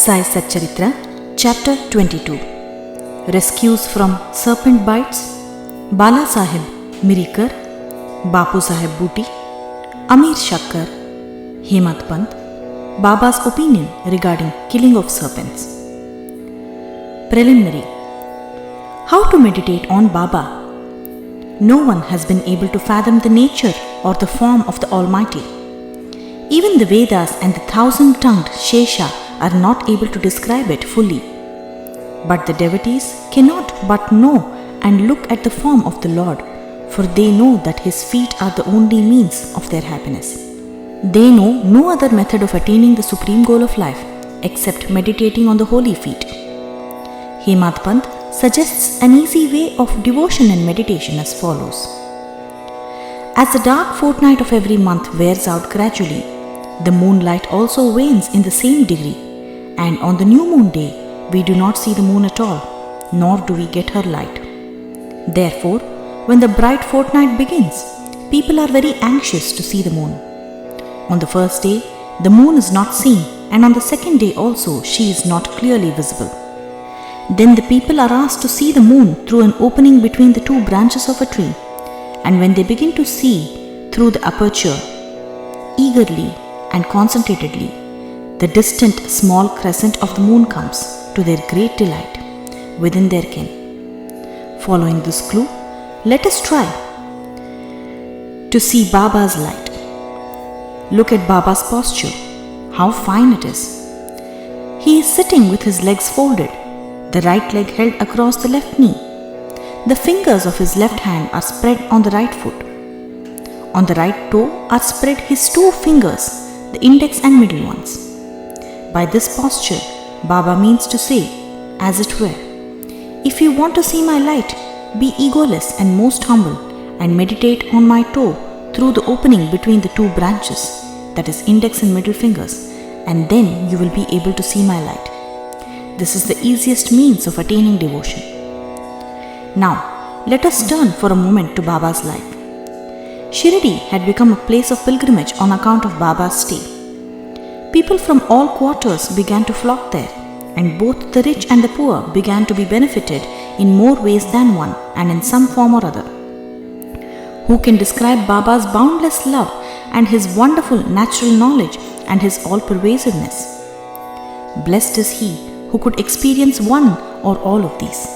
Sai Satcharitra, Chapter 22. Rescues from Serpent Bites. Bala Sahib Mirikar, Bapu Sahib Booty, Amir Shakkar, Hemant Pant, Baba's opinion regarding killing of serpents. Preliminary. How to meditate on Baba? No one has been able to fathom the nature or the form of the Almighty. Even the Vedas and the thousand-tongued Shesha are not able to describe it fully. But the devotees cannot but know and look at the form of the Lord, for they know that His feet are the only means of their happiness. They know no other method of attaining the supreme goal of life except meditating on the holy feet. Hemant Pant suggests an easy way of devotion and meditation as follows. As the dark fortnight of every month wears out gradually, the moonlight also wanes in the same degree, and on the new moon day, we do not see the moon at all, nor do we get her light. Therefore, when the bright fortnight begins, people are very anxious to see the moon. On the first day, the moon is not seen, and on the second day also, she is not clearly visible. Then the people are asked to see the moon through an opening between the two branches of a tree, and when they begin to see through the aperture, eagerly and concentratedly, the distant small crescent of the moon comes, to their great delight, within their ken. Following this clue, let us try to see Baba's light. Look at Baba's posture. How fine it is. He is sitting with his legs folded, the right leg held across the left knee. The fingers of his left hand are spread on the right foot. On the right toe are spread his two fingers, the index and middle ones. By this posture, Baba means to say, as it were, if you want to see my light, be egoless and most humble, and meditate on my toe through the opening between the two branches, that is index and middle fingers, and then you will be able to see my light. This is the easiest means of attaining devotion. Now, let us turn for a moment to Baba's life. Shirdi had become a place of pilgrimage on account of Baba's stay. People from all quarters began to flock there, and both the rich and the poor began to be benefited in more ways than one and in some form or other. Who can describe Baba's boundless love and his wonderful natural knowledge and his all-pervasiveness? Blessed is he who could experience one or all of these.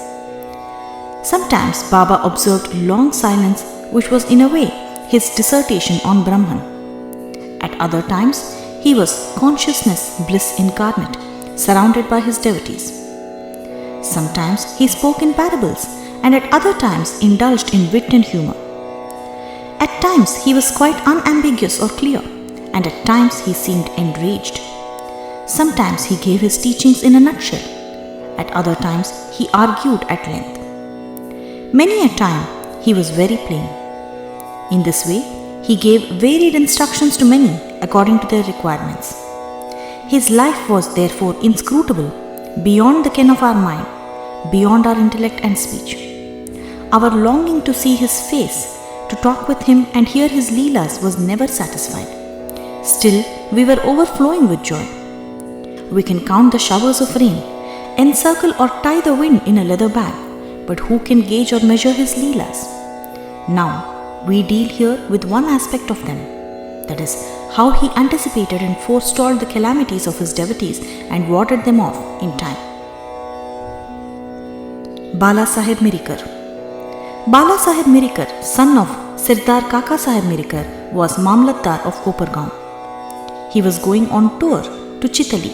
Sometimes Baba observed long silence, which was in a way his dissertation on Brahman. At other times, he was consciousness bliss incarnate, surrounded by his devotees. Sometimes he spoke in parables, and at other times indulged in wit and humor. At times he was quite unambiguous or clear, and at times he seemed enraged. Sometimes he gave his teachings in a nutshell. At other times he argued at length. Many a time he was very plain. In this way, he gave varied instructions to many according to their requirements. His life was therefore inscrutable, beyond the ken of our mind, beyond our intellect and speech. Our longing to see his face, to talk with him and hear his leelas was never satisfied. Still, we were overflowing with joy. We can count the showers of rain, encircle or tie the wind in a leather bag, but who can gauge or measure his leelas? Now, we deal here with one aspect of them, that is, how he anticipated and forestalled the calamities of his devotees and warded them off in time. Bala Sahib Mirikar. Bala Sahib Mirikar, son of Sirdar Kaka Sahib Mirikar, was Mamlatdar of Kopargaon. He was going on tour to Chitali.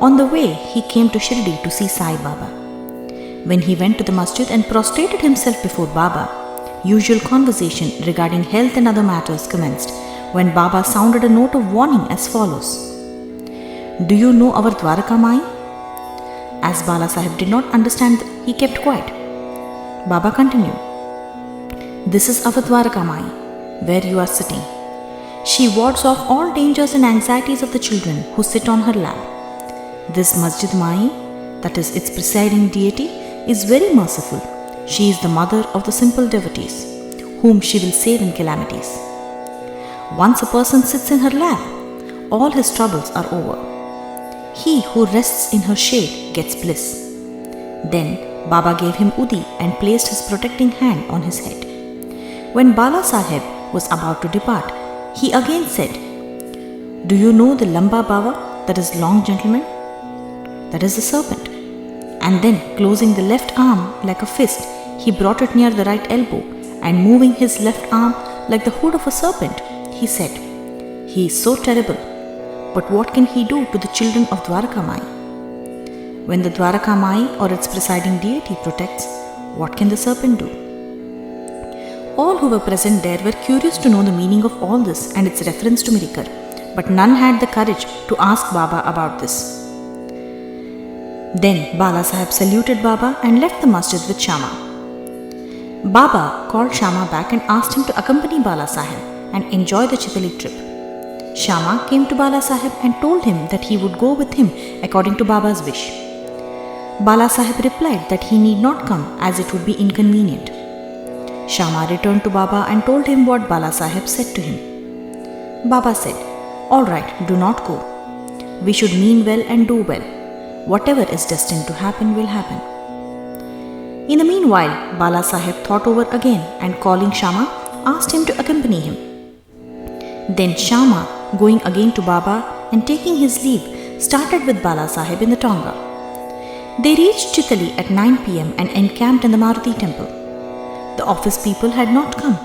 On the way, he came to Shirdi to see Sai Baba. When he went to the masjid and prostrated himself before Baba, usual conversation regarding health and other matters commenced, when Baba sounded a note of warning as follows. Do you know our Dwaraka Mai? As Bala Sahib did not understand, he kept quiet. Baba continued. This is our Dwaraka Mai, where you are sitting. She wards off all dangers and anxieties of the children who sit on her lap. This Masjid Mai, that is its presiding deity, is very merciful. She is the mother of the simple devotees, whom she will save in calamities. Once a person sits in her lap, all his troubles are over. He who rests in her shade gets bliss. Then Baba gave him Udi and placed his protecting hand on his head. When Bala Saheb was about to depart, he again said, "Do you know the Lamba Baba, that is long gentleman? That is the serpent." And then, closing the left arm like a fist, he brought it near the right elbow, and moving his left arm like the hood of a serpent, he said, "He is so terrible, but what can he do to the children of Dwaraka Mai? When the Dwaraka Mai or its presiding deity protects, what can the serpent do?" All who were present there were curious to know the meaning of all this and its reference to Mirikar, but none had the courage to ask Baba about this. Then Bala Saheb saluted Baba and left the masjid with Shama. Baba called Shama back and asked him to accompany Bala Saheb and enjoy the Chitali trip. Shama came to Bala Saheb and told him that he would go with him according to Baba's wish. Bala Saheb replied that he need not come as it would be inconvenient. Shama returned to Baba and told him what Bala Saheb said to him. Baba said, "All right, do not go. We should mean well and do well. Whatever is destined to happen will happen." In the meanwhile, Bala Saheb thought over again and calling Shama, asked him to accompany him. Then Shama, going again to Baba and taking his leave, started with Bala Saheb in the Tonga. They reached Chitali at 9 p.m. and encamped in the Maruti temple. The office people had not come,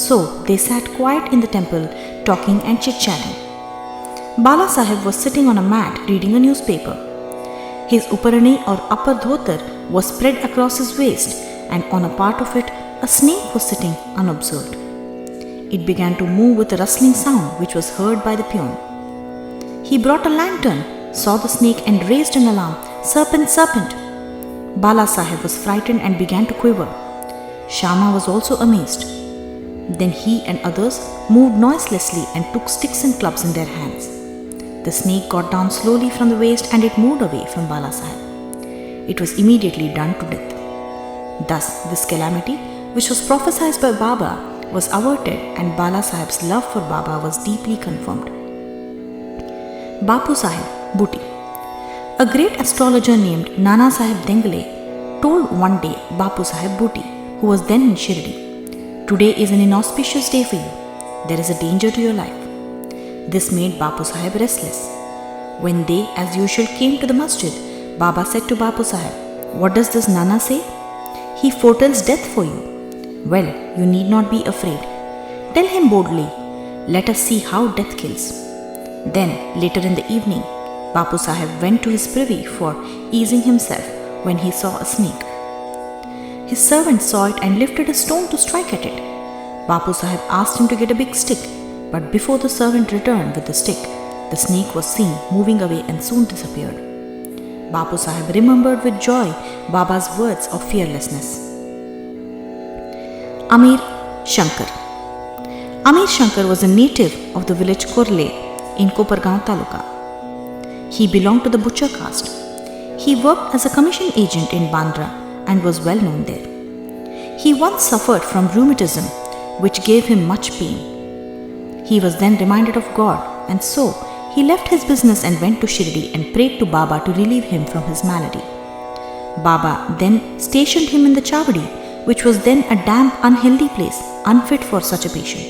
so they sat quiet in the temple, talking and chit-chatting. Bala Saheb was sitting on a mat reading a newspaper. His uparani or upper dhotar was spread across his waist, and on a part of it, a snake was sitting unobserved. It began to move with a rustling sound which was heard by the peon. He brought a lantern, saw the snake and raised an alarm, "Serpent, serpent!" Bala Saheb was frightened and began to quiver. Shama was also amazed. Then he and others moved noiselessly and took sticks and clubs in their hands. The snake got down slowly from the waist and it moved away from Bala Saheb. It was immediately done to death. Thus, this calamity, which was prophesied by Baba, was averted and Bala Saheb's love for Baba was deeply confirmed. Bapu Saheb, Booty. A great astrologer named Nana Saheb Dengale told one day Bapu Saheb Booty, who was then in Shirdi, "Today is an inauspicious day for you. There is a danger to your life." This made Bapu Saheb restless. When they, as usual, came to the masjid, Baba said to Bapu Saheb, "What does this Nana say?" "He foretells death for you." "Well, you need not be afraid. Tell him boldly, 'Let us see how death kills.'" Then, later in the evening, Bapu Saheb went to his privy for easing himself when he saw a snake. His servant saw it and lifted a stone to strike at it. Bapu Saheb asked him to get a big stick, but before the servant returned with the stick, the snake was seen moving away and soon disappeared. Bapu Saheb remembered with joy Baba's words of fearlessness. Amir Shankar. Amir Shankar was a native of the village Korle in Kopargaon Taluka. He belonged to the butcher caste. He worked as a commission agent in Bandra and was well known there. He once suffered from rheumatism, which gave him much pain. He was then reminded of God, and so he left his business and went to Shirdi and prayed to Baba to relieve him from his malady. Baba then stationed him in the Chavadi, which was then a damp, unhealthy place, unfit for such a patient.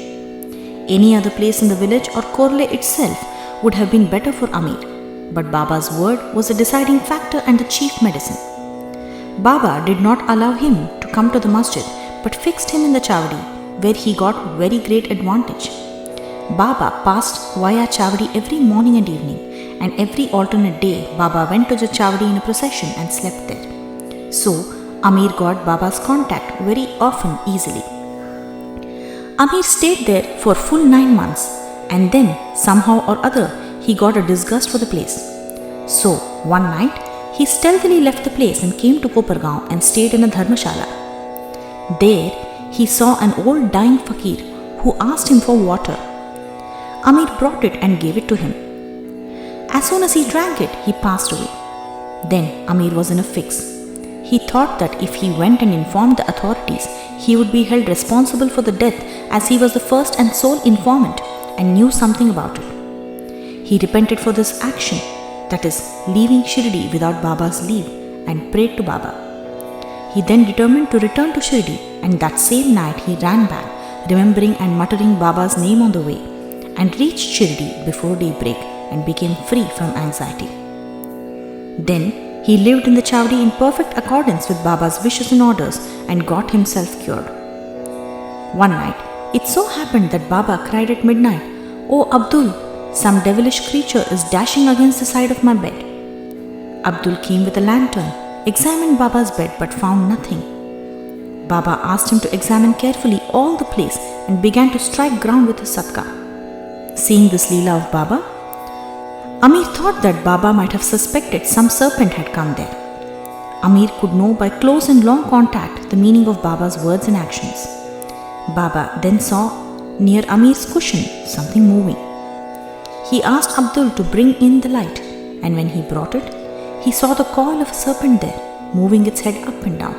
Any other place in the village or Korle itself would have been better for Amir, but Baba's word was a deciding factor and the chief medicine. Baba did not allow him to come to the masjid, but fixed him in the Chavadi, where he got very great advantage. Baba passed via Chavadi every morning and evening, and every alternate day Baba went to the Chavadi in a procession and slept there. So, Amir got Baba's contact very often easily. Amir stayed there for full 9 months, and then somehow or other he got a disgust for the place. So, one night he stealthily left the place and came to Kopargaon and stayed in a dharmashala. There he saw an old dying fakir who asked him for water. Amir brought it and gave it to him. As soon as he drank it, he passed away. Then Amir was in a fix. He thought that if he went and informed the authorities, he would be held responsible for the death, as he was the first and sole informant and knew something about it. He repented for this action, that is, leaving Shirdi without Baba's leave, and prayed to Baba. He then determined to return to Shirdi, and that same night he ran back, remembering and muttering Baba's name on the way, and reached Shirdi before daybreak and became free from anxiety. Then he lived in the Chowdi in perfect accordance with Baba's wishes and orders and got himself cured. One night, it so happened that Baba cried at midnight, "Oh Abdul, some devilish creature is dashing against the side of my bed." Abdul came with a lantern, examined Baba's bed but found nothing. Baba asked him to examine carefully all the place and began to strike ground with his satka. Seeing this leela of Baba, Amir thought that Baba might have suspected some serpent had come there. Amir could know by close and long contact the meaning of Baba's words and actions. Baba then saw near Amir's cushion something moving. He asked Abdul to bring in the light, and when he brought it, he saw the coil of a serpent there, moving its head up and down.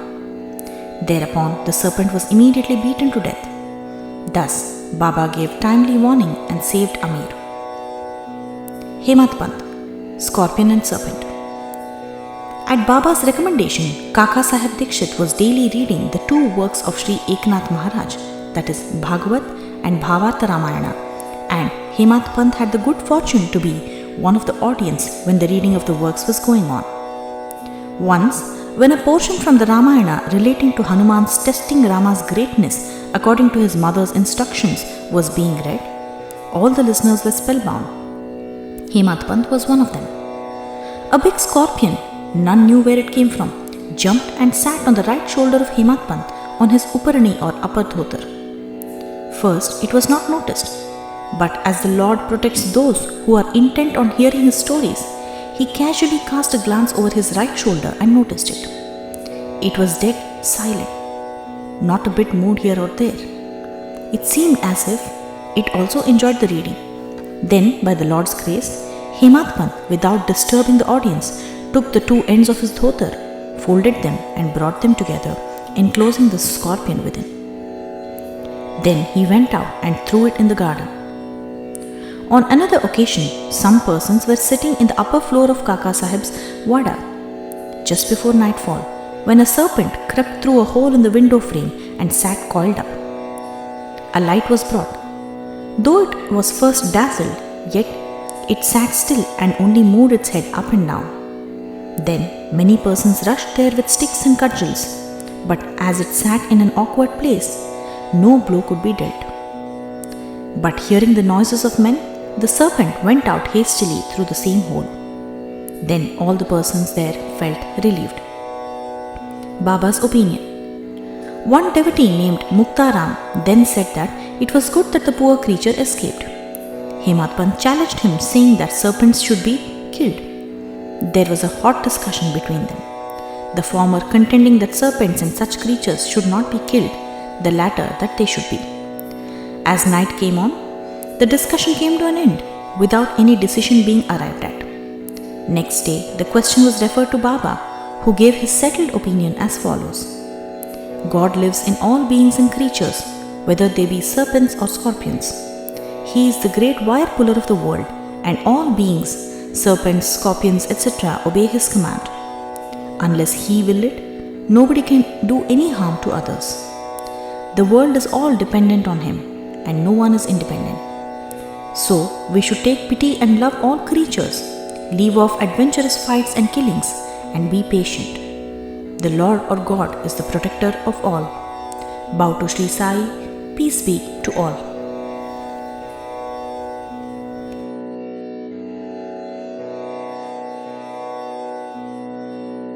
Thereupon, the serpent was immediately beaten to death. Thus, Baba gave timely warning and saved Amir. Hemat Pant, Scorpion and Serpent. At Baba's recommendation, Kaka Sahib Dikshit was daily reading the two works of Sri Eknath Maharaj, that is Bhagavat and Bhavartha Ramayana, and Hemat Pant had the good fortune to be one of the audience when the reading of the works was going on. Once, when a portion from the Ramayana relating to Hanuman's testing Rama's greatness according to his mother's instructions was being read, all the listeners were spellbound. Hemat Pant was one of them. A big scorpion, none knew where it came from, jumped and sat on the right shoulder of Hemat Pant on his upparani or upper dhotar. First, it was not noticed, but as the Lord protects those who are intent on hearing his stories, he casually cast a glance over his right shoulder and noticed it. It was dead silent, not a bit moved here or there. It seemed as if it also enjoyed the reading. Then, by the Lord's grace, Hemat Pant, without disturbing the audience, took the two ends of his dhotar, folded them and brought them together, enclosing the scorpion within. Then he went out and threw it in the garden. On another occasion, some persons were sitting in the upper floor of Kaka Sahib's wada just before nightfall, when a serpent crept through a hole in the window frame and sat coiled up. A light was brought. Though it was first dazzled, yet it sat still and only moved its head up and down. Then many persons rushed there with sticks and cudgels, but as it sat in an awkward place, no blow could be dealt. But hearing the noises of men, the serpent went out hastily through the same hole. Then all the persons there felt relieved. Baba's opinion. One devotee named Muktaram then said that it was good that the poor creature escaped. Hemat Pant challenged him, saying that serpents should be killed. There was a hot discussion between them, the former contending that serpents and such creatures should not be killed, the latter that they should be. As night came on, the discussion came to an end without any decision being arrived at. Next day, the question was referred to Baba, who gave his settled opinion as follows. God lives in all beings and creatures, whether they be serpents or scorpions. He is the great wire puller of the world, and all beings, serpents, scorpions, etc., obey his command. Unless he will it, nobody can do any harm to others. The world is all dependent on him, and no one is independent. So, we should take pity and love all creatures, leave off adventurous fights and killings, and be patient. The Lord or God is the protector of all. Bow to Sri Sai, peace be to all.